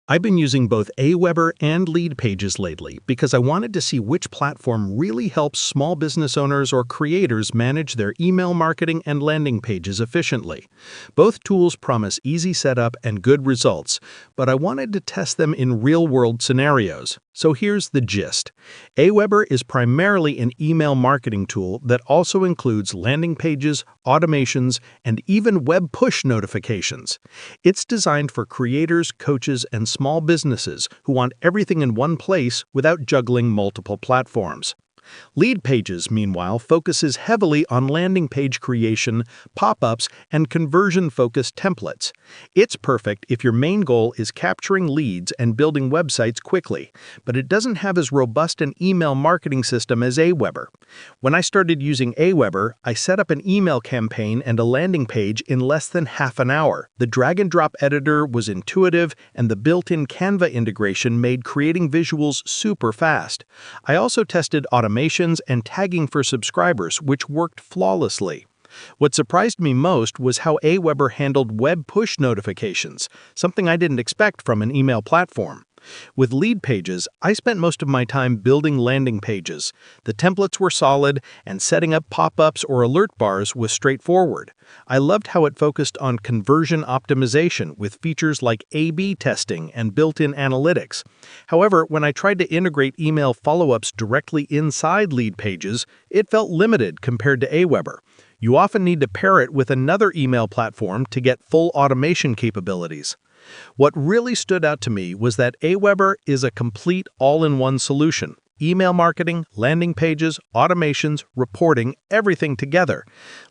I've been using both AWeber and LeadPages lately because I wanted to see which platform really helps small business owners or creators manage their email marketing and landing pages efficiently. Both tools promise easy setup and good results, but I wanted to test them in real-world scenarios. So here's the gist. AWeber is primarily an email marketing tool that also includes landing pages, automations, and even web push notifications. It's designed for creators, coaches, and small businesses who want everything in one place without juggling multiple platforms. LeadPages, meanwhile, focuses heavily on landing page creation, pop-ups, and conversion-focused templates. It's perfect if your main goal is capturing leads and building websites quickly, but it doesn't have as robust an email marketing system as AWeber. When I started using AWeber, I set up an email campaign and a landing page in less than half an hour. The drag-and-drop editor was intuitive, and the built-in Canva integration made creating visuals super fast. I also tested automations and tagging for subscribers, which worked flawlessly. What surprised me most was how AWeber handled web push notifications, something I didn't expect from an email platform. With LeadPages, I spent most of my time building landing pages. The templates were solid, and setting up pop-ups or alert bars was straightforward. I loved how it focused on conversion optimization with features like A/B testing and built-in analytics. However, when I tried to integrate email follow-ups directly inside LeadPages, it felt limited compared to AWeber. You often need to pair it with another email platform to get full automation capabilities. What really stood out to me was that AWeber is a complete all-in-one solution. Email marketing, landing pages, automations, reporting, everything together.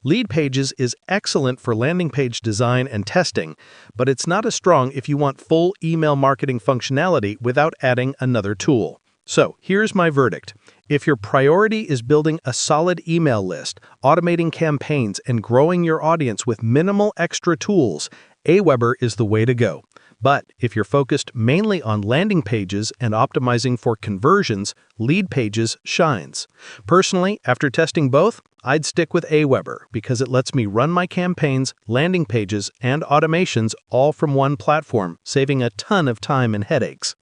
LeadPages is excellent for landing page design and testing, but it's not as strong if you want full email marketing functionality without adding another tool. So here's my verdict. If your priority is building a solid email list, automating campaigns, and growing your audience with minimal extra tools, AWeber is the way to go. But if you're focused mainly on landing pages and optimizing for conversions, LeadPages shines. Personally, after testing both, I'd stick with AWeber because it lets me run my campaigns, landing pages, and automations all from one platform, saving a ton of time and headaches.